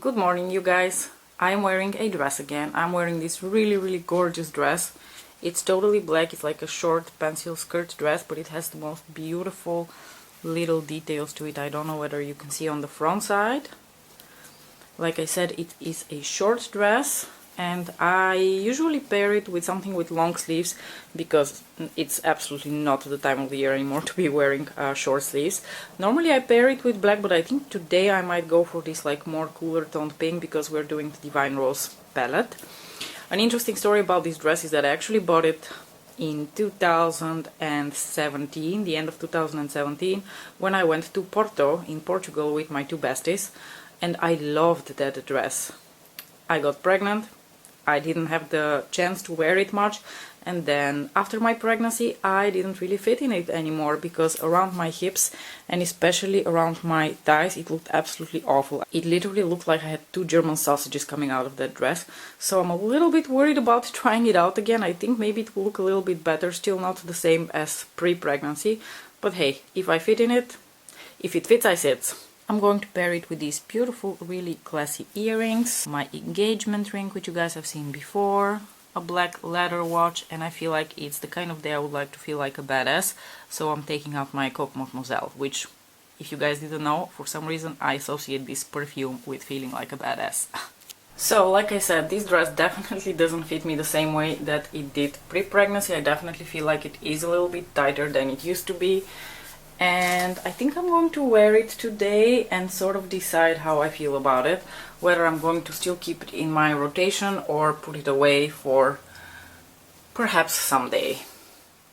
Good morning, you guys. I'm wearing a dress again. I'm wearing this really gorgeous dress. It's totally black. It's like a short pencil skirt dress, but it has the most beautiful little details to it. I don't know whether you can see on the front side. Like I said, it is a short dress, and I usually pair it with something with long sleeves because it's absolutely not the time of the year anymore to be wearing short sleeves. Normally I pair it with black, but I think today I might go for this like more cooler toned pink because we're doing the Divine Rose palette. An interesting story about this dress is that I actually bought it in 2017, the end of 2017, when I went to Porto in Portugal with my two besties, and I loved that dress. I got pregnant. I didn't have the chance to wear it much, and then after my pregnancy I didn't really fit in it anymore because around my hips and especially around my thighs it looked absolutely awful. It literally looked like I had two German sausages coming out of that dress, so I'm a little bit worried about trying it out again. I think maybe it will look a little bit better, still not the same as pre-pregnancy, but hey, if I fit in it, if it fits, I sit. I'm going to pair it with these beautiful, really classy earrings, my engagement ring, which you guys have seen before, a black leather watch, and I feel like it's the kind of day I would like to feel like a badass, so I'm taking out my Coque Mademoiselle, which, if you guys didn't know, for some reason I associate this perfume with feeling like a badass. So, like I said, this dress definitely doesn't fit me the same way that it did pre-pregnancy. I definitely feel like it is a little bit tighter than it used to be. And I think I'm going to wear it today and sort of decide how I feel about it, whether I'm going to still keep it in my rotation or put it away for perhaps someday.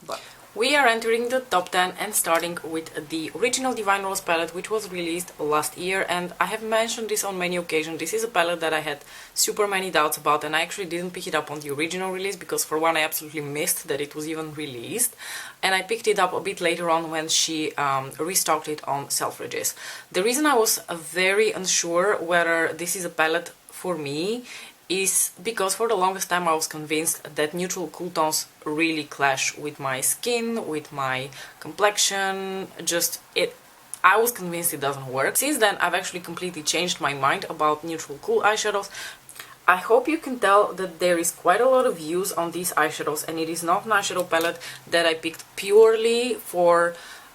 But we are entering the top 10 and starting with the original Divine Rose palette, which was released last year, and I have mentioned this on many occasions. This is a palette that I had super many doubts about, and I actually didn't pick it up on the original release because, for one, I absolutely missed that it was even released, and I picked it up a bit later on when she restocked it on Selfridges. The reason I was very unsure whether this is a palette for me is because for the longest time I was convinced that neutral cool tones really clash with my skin, with my complexion, I was convinced it doesn't work. Since then I've actually completely changed my mind about neutral cool eyeshadows. I hope you can tell that there is quite a lot of use on these eyeshadows, and it is not an eyeshadow palette that I picked purely for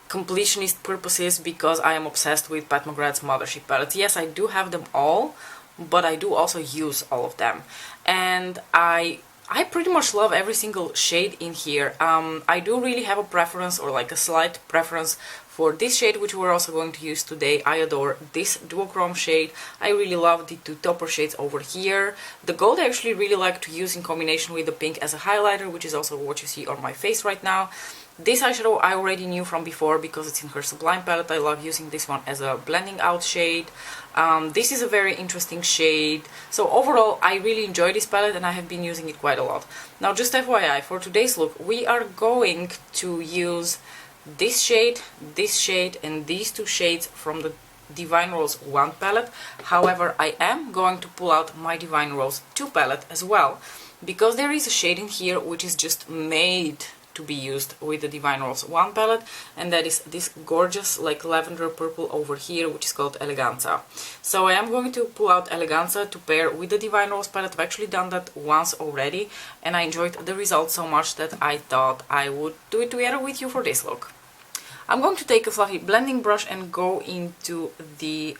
completionist purposes because I am obsessed with Pat McGrath's Mothership palettes. Yes, I do have them all, but I do also use all of them, and I pretty much love every single shade in here. I do really have a preference, or like a slight preference, for this shade, which we're also going to use today. I adore this duochrome shade. I really love the two topper shades over here. The gold I actually really like to use in combination with the pink as a highlighter, which is also what you see on my face right now. This eyeshadow I already knew from before because it's in her Sublime palette. I love using this one as a blending out shade. This is a very interesting shade. So overall, I really enjoy this palette and I have been using it quite a lot. Now, just FYI, for today's look, we are going to use this shade, and these two shades from the Divine Rose 1 palette. However, I am going to pull out my Divine Rose 2 palette as well, because there is a shade in here which is just made to be used with the Divine Rose 1 palette, and that is this gorgeous like lavender purple over here, which is called Eleganza. So I am going to pull out Eleganza to pair with the Divine Rose palette. I've actually done that once already, and I enjoyed the result so much that I thought I would do it together with you for this look. I'm going to take a fluffy blending brush and go into the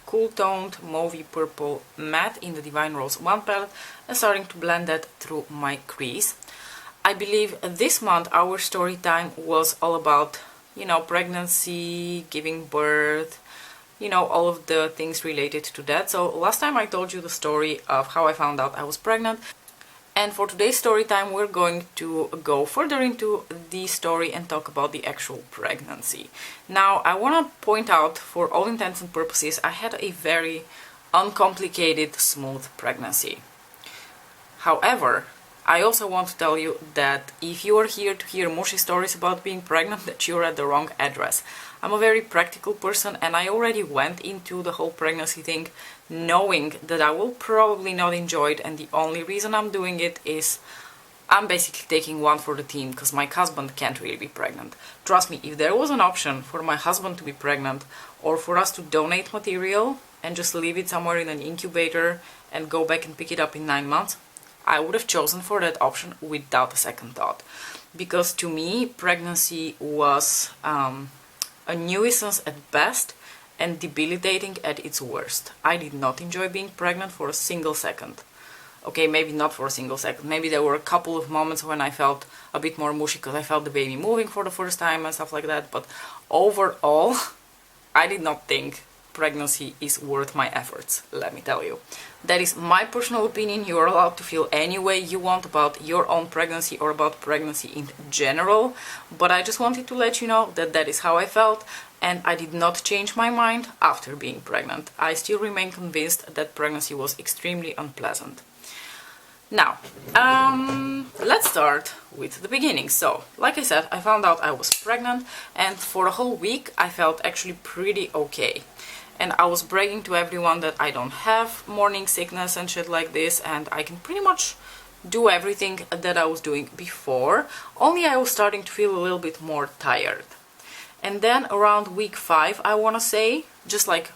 cool toned mauvey purple matte in the Divine Rose 1 palette and starting to blend that through my crease. I believe this month our story time was all about, you know, pregnancy, giving birth, you know, all of the things related to that. So last time I told you the story of how I found out I was pregnant. And for today's story time, we're going to go further into the story and talk about the actual pregnancy. Now, I want to point out, for all intents and purposes, I had a very uncomplicated, smooth pregnancy. However, I also want to tell you that if you are here to hear mushy stories about being pregnant, that you're at the wrong address. I'm a very practical person, and I already went into the whole pregnancy thing knowing that I will probably not enjoy it, and the only reason I'm doing it is I'm basically taking one for the team because my husband can't really be pregnant. Trust me, if there was an option for my husband to be pregnant or for us to donate material, and just leave it somewhere in an incubator and go back and pick it up in 9 months, I would have chosen for that option without a second thought. Because to me, pregnancy was a nuisance at best and debilitating at its worst. I did not enjoy being pregnant for a single second. Okay, maybe not for a single second. Maybe there were a couple of moments when I felt a bit more mushy because I felt the baby moving for the first time and stuff like that. But overall, I did not think pregnancy is worth my efforts, let me tell you. That is my personal opinion. You are allowed to feel any way you want about your own pregnancy or about pregnancy in general. But I just wanted to let you know that that is how I felt. And I did not change my mind after being pregnant. I still remain convinced that pregnancy was extremely unpleasant. Now, let's start with the beginning. So, like I said, I found out I was pregnant, and for a whole week I felt actually pretty okay. And I was bragging to everyone that I don't have morning sickness and shit like this, and I can pretty much do everything that I was doing before, only I was starting to feel a little bit more tired. And then around week 5, I want to say, just like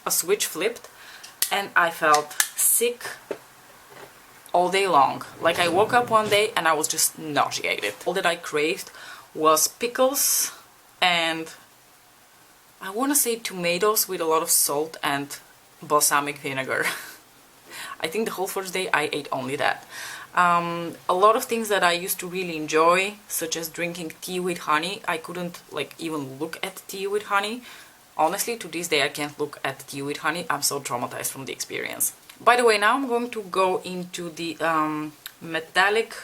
a switch flipped, and I felt sick all day long. Like I woke up one day and I was just nauseated. All that I craved was pickles and I want to say tomatoes with a lot of salt and balsamic vinegar. I think the whole first day I ate only that. A lot of things that I used to really enjoy, such as drinking tea with honey, I couldn't like even look at tea with honey. Honestly, to this day I can't look at tea with honey. I'm so traumatized from the experience. By the way, now I'm going to go into the metallic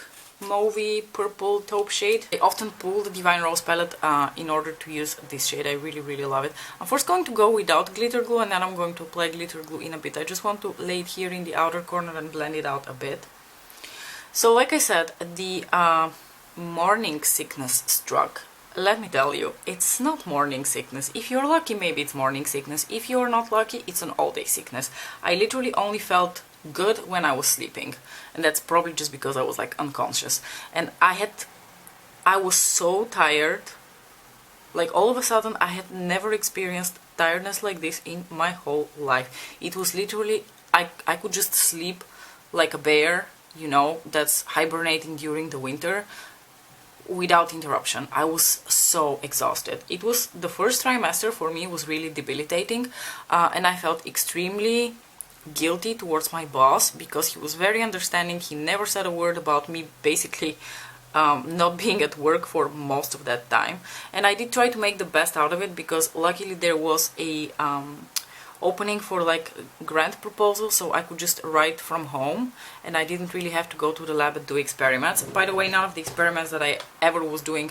mauvey purple taupe shade. I often pull the Divine Rose palette in order to use this shade. I really love it. I'm first going to go without glitter glue and then I'm going to apply glitter glue in a bit. I just want to lay it here in the outer corner and blend it out a bit. So like I said, the morning sickness struck. Let me tell you, it's not morning sickness. If you're lucky, maybe it's morning sickness. If you're not lucky, it's an all-day sickness. I literally only felt good when I was sleeping. And that's probably just because I was like unconscious. And I was so tired. Like all of a sudden, I had never experienced tiredness like this in my whole life. It was literally, I could just sleep like a bear, you know, that's hibernating during the winter, without interruption. I was so exhausted. It was the first trimester for me was really debilitating, and I felt extremely guilty towards my boss because he was very understanding. He never said a word about me basically not being at work for most of that time, and I did try to make the best out of it because luckily there was a opening for like grant proposal, so I could just write from home and I didn't really have to go to the lab and do experiments. By the way, none of the experiments that I ever was doing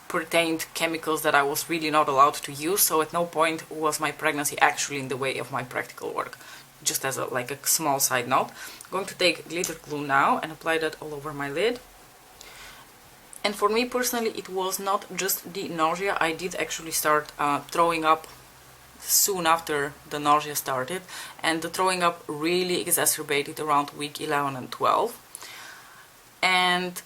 pertained chemicals that I was really not allowed to use, so at no point was my pregnancy actually in the way of my practical work. Just as a small side note. I'm going to take glitter glue now and apply that all over my lid. And for me personally, it was not just the nausea. I did actually start throwing up soon after the nausea started, and the throwing up really exacerbated around week 11 and 12. And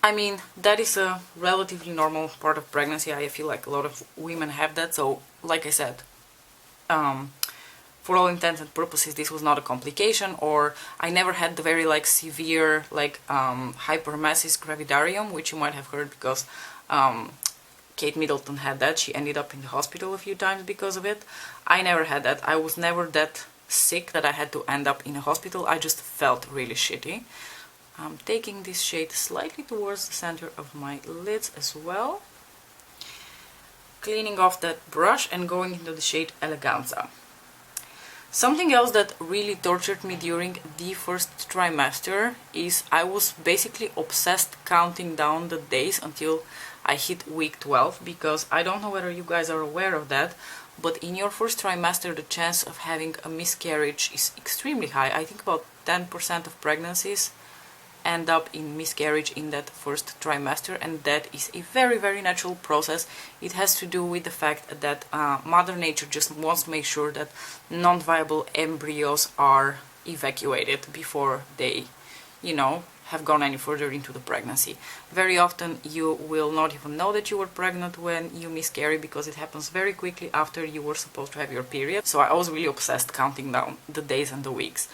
I mean, that is a relatively normal part of pregnancy. I feel like a lot of women have that. So like I said, for all intents and purposes, this was not a complication, or I never had the very severe hyperemesis gravidarium, which you might have heard because Kate Middleton had that. She ended up in the hospital a few times because of it. I never had that. I was never that sick that I had to end up in a hospital. I just felt really shitty. I'm taking this shade slightly towards the center of my lids as well. Cleaning off that brush and going into the shade Eleganza. Something else that really tortured me during the first trimester is I was basically obsessed counting down the days until I hit week 12, because I don't know whether you guys are aware of that, but in your first trimester the chance of having a miscarriage is extremely high. I think about 10% of pregnancies end up in miscarriage in that first trimester, and that is a very natural process. It has to do with the fact that Mother Nature just wants to make sure that non-viable embryos are evacuated before they, you know, have gone any further into the pregnancy. Very often you will not even know that you were pregnant when you miscarry, because it happens very quickly after you were supposed to have your period. So I was really obsessed counting down the days and the weeks.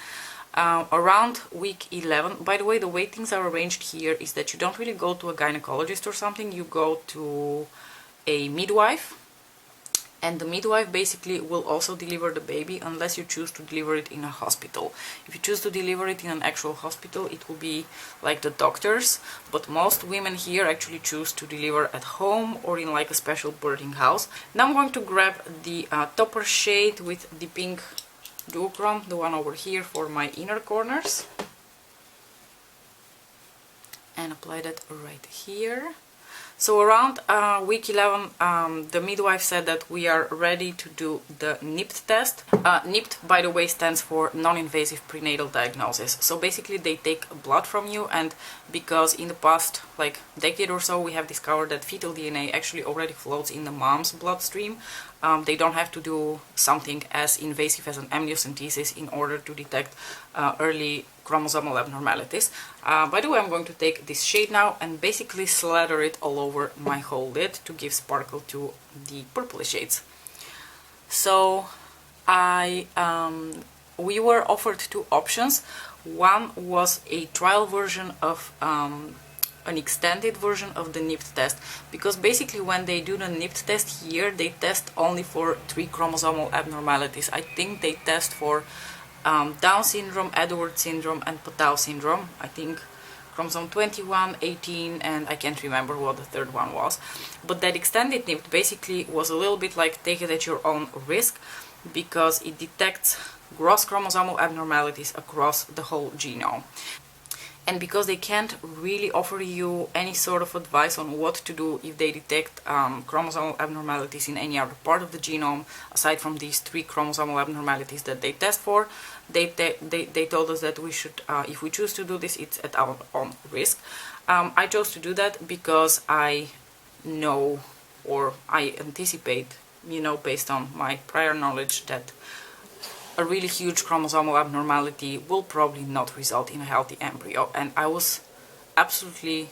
Around week 11, by the way, the way things are arranged here is that you don't really go to a gynecologist or something, you go to a midwife, and the midwife basically will also deliver the baby unless you choose to deliver it in a hospital. If you choose to deliver it in an actual hospital, it will be like the doctors, but most women here actually choose to deliver at home or in like a special birthing house. Now I'm going to grab the topper shade with the pink duochrome, the one over here, for my inner corners, and apply that right here. So around week 11, the midwife said that we are ready to do the NIPT test. NIPT, by the way, stands for non-invasive prenatal diagnosis. So basically they take blood from you, and because in the past like decade or so we have discovered that fetal DNA actually already floats in the mom's bloodstream, they don't have to do something as invasive as an amniocentesis in order to detect early chromosomal abnormalities. By the way, I'm going to take this shade now and basically slather it all over my whole lid to give sparkle to the purple shades. So we were offered two options. One was a trial version of an extended version of the NIPT test, because basically when they do the NIPT test here, they test only for 3 chromosomal abnormalities. I think they test for Down syndrome, Edwards syndrome, and Patau syndrome. I think chromosome 21, 18, and I can't remember what the third one was. But that extended NIPT basically was a little bit like take it at your own risk, because it detects gross chromosomal abnormalities across the whole genome. And because they can't really offer you any sort of advice on what to do if they detect chromosomal abnormalities in any other part of the genome, aside from these 3 chromosomal abnormalities that they test for, they told us that we should, if we choose to do this, it's at our own risk. I chose to do that because I know, or I anticipate, you know, based on my prior knowledge, that a really huge chromosomal abnormality will probably not result in a healthy embryo. And I was absolutely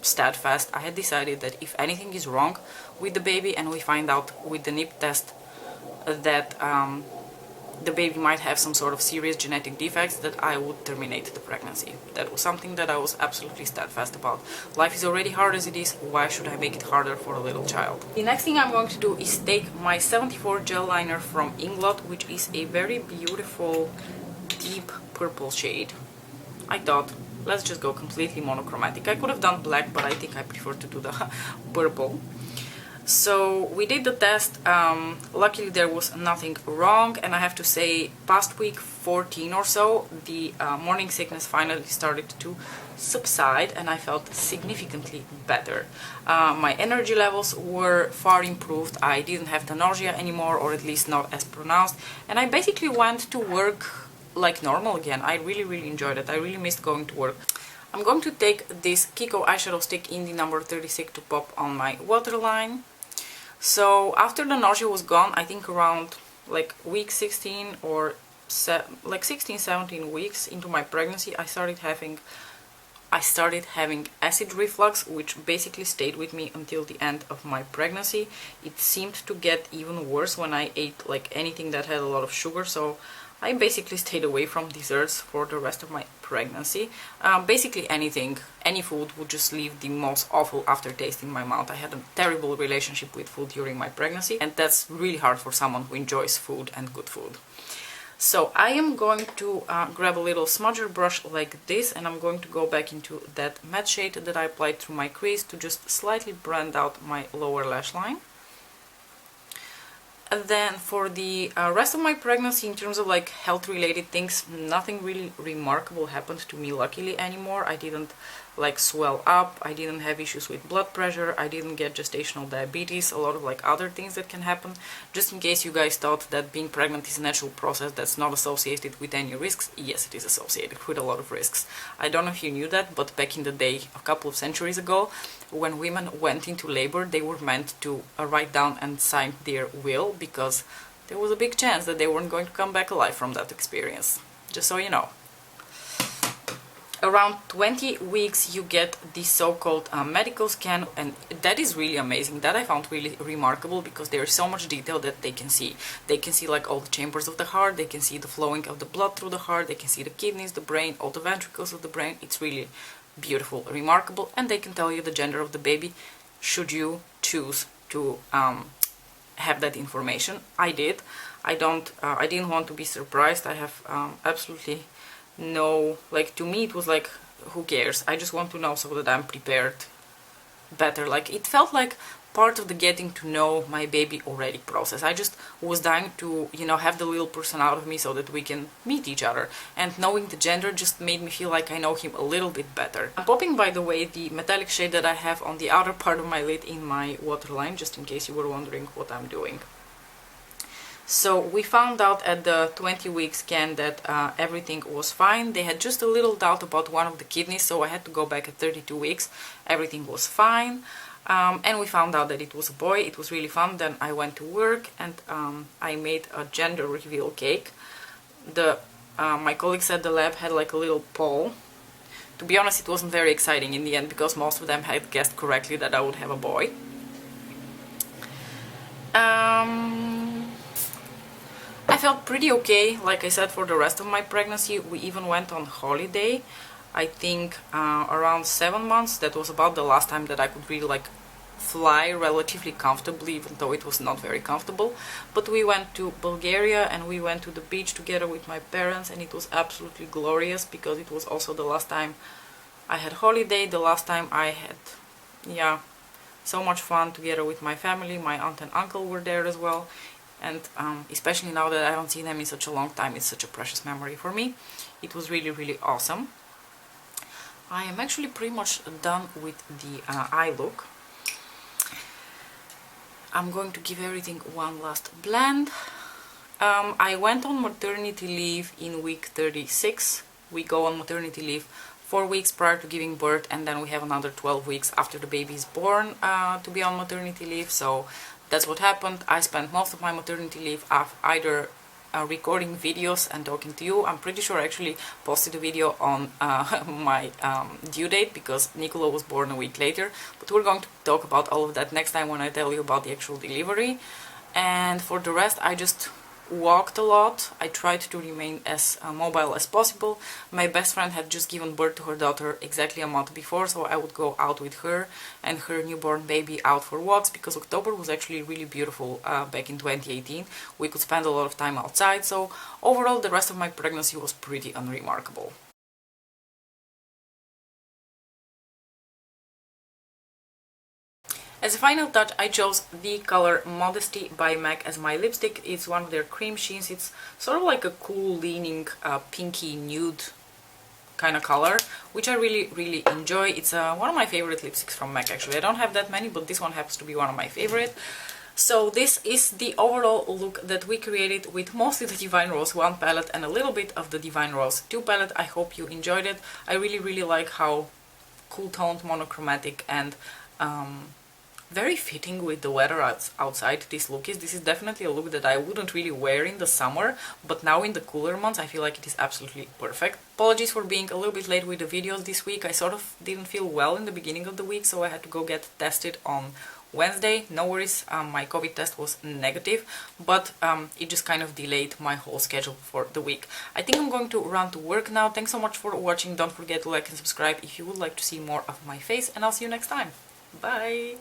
steadfast. I had decided that if anything is wrong with the baby and we find out with the NIPT test that the baby might have some sort of serious genetic defects, that I would terminate the pregnancy. That was something that I was absolutely steadfast about. Life is already hard as it is, why should I make it harder for a little child? The next thing I'm going to do is take my 74 gel liner from Inglot, which is a very beautiful deep purple shade. I thought, let's just go completely monochromatic. I could have done black, but I think I prefer to do the purple. So we did the test. Luckily there was nothing wrong, and I have to say past week 14 or so the morning sickness finally started to subside and I felt significantly better. My energy levels were far improved. I didn't have the nausea anymore, or at least not as pronounced, and I basically went to work like normal again. I really enjoyed it. I really missed going to work. I'm going to take this Kiko eyeshadow stick in the number 36 to pop on my waterline. So after the nausea was gone, I think around like week 16 or like 16-17 weeks into my pregnancy, I started having acid reflux, which basically stayed with me until the end of my pregnancy. It seemed to get even worse when I ate like anything that had a lot of sugar, so I basically stayed away from desserts for the rest of my pregnancy. Basically anything, any food would just leave the most awful aftertaste in my mouth. I had a terrible relationship with food during my pregnancy, and that's really hard for someone who enjoys food and good food. So I am going to grab a little smudger brush like this, and I'm going to go back into that matte shade that I applied through my crease to just slightly blend out my lower lash line. And then for the rest of my pregnancy, in terms of like health related things, nothing really remarkable happened to me luckily anymore. I didn't like swell up, I didn't have issues with blood pressure, I didn't get gestational diabetes, a lot of like other things that can happen. Just in case you guys thought that being pregnant is a natural process that's not associated with any risks, yes, it is associated with a lot of risks. I don't know if you knew that, but back in the day, a couple of centuries ago, when women went into labor, they were meant to write down and sign their will, because there was a big chance that they weren't going to come back alive from that experience. Just so you know. Around 20 weeks you get the so-called medical scan, and that is really amazing. That I found really remarkable because there is so much detail that they can see. They can see like all the chambers of the heart, they can see the flowing of the blood through the heart, they can see the kidneys, the brain, all the ventricles of the brain. It's really beautiful, remarkable, and they can tell you the gender of the baby should you choose to have that information. I did. I didn't want to be surprised. I have absolutely no, like, to me it was like, who cares? I just want to know so that I'm prepared better. Like, it felt like part of the getting to know my baby already process. I just was dying to, you know, have the little person out of me so that we can meet each other. And knowing the gender just made me feel like I know him a little bit better. I'm popping, by the way, the metallic shade that I have on the outer part of my lid in my waterline, just in case you were wondering what I'm doing. So we found out at the 20-week scan that everything was fine. They had just a little doubt about one of the kidneys, so I had to go back at 32 weeks. Everything was fine. And we found out that it was a boy. It was really fun. Then I went to work and I made a gender reveal cake. My colleagues at the lab had like a little poll. To be honest, it wasn't very exciting in the end because most of them had guessed correctly that I would have a boy. I felt pretty okay, like I said, for the rest of my pregnancy. We even went on holiday, I think around 7 months. That was about the last time that I could really like fly relatively comfortably, even though it was not very comfortable. But we went to Bulgaria and we went to the beach together with my parents, and it was absolutely glorious because it was also the last time I had holiday, the last time I had, yeah, so much fun together with my family. My aunt and uncle were there as well. And especially now that I don't see them in such a long time, it's such a precious memory for me. It was really, really awesome. I am actually pretty much done with the eye look. I'm going to give everything one last blend. I went on maternity leave in week 36. We go on maternity leave 4 weeks prior to giving birth, and then we have another 12 weeks after the baby is born to be on maternity leave. So that's what happened. I spent most of my maternity leave either recording videos and talking to you. I'm pretty sure I actually posted a video on my due date because Nicola was born a week later. But we're going to talk about all of that next time when I tell you about the actual delivery. And for the rest, I just walked a lot. I tried to remain as mobile as possible. My best friend had just given birth to her daughter exactly a month before, so I would go out with her and her newborn baby out for walks because October was actually really beautiful back in 2018. We could spend a lot of time outside, so overall the rest of my pregnancy was pretty unremarkable. As a final touch, I chose the color Modesty by MAC as my lipstick. It's one of their cream sheens. It's sort of like a cool leaning pinky nude kind of color, which I really, really enjoy. It's one of my favorite lipsticks from MAC actually. I don't have that many, but this one happens to be one of my favorite. So this is the overall look that we created with mostly the Divine Rose 1 palette and a little bit of the Divine Rose 2 palette. I hope you enjoyed it. I really, really like how cool toned, monochromatic, and very fitting with the weather outside this look is. This is definitely a look that I wouldn't really wear in the summer, but now in the cooler months I feel like it is absolutely perfect. Apologies for being a little bit late with the videos this week. I sort of didn't feel well in the beginning of the week, so I had to go get tested on Wednesday. No worries, my COVID test was negative, but it just kind of delayed my whole schedule for the week. I think I'm going to run to work now. Thanks so much for watching. Don't forget to like and subscribe if you would like to see more of my face, and I'll see you next time. Bye!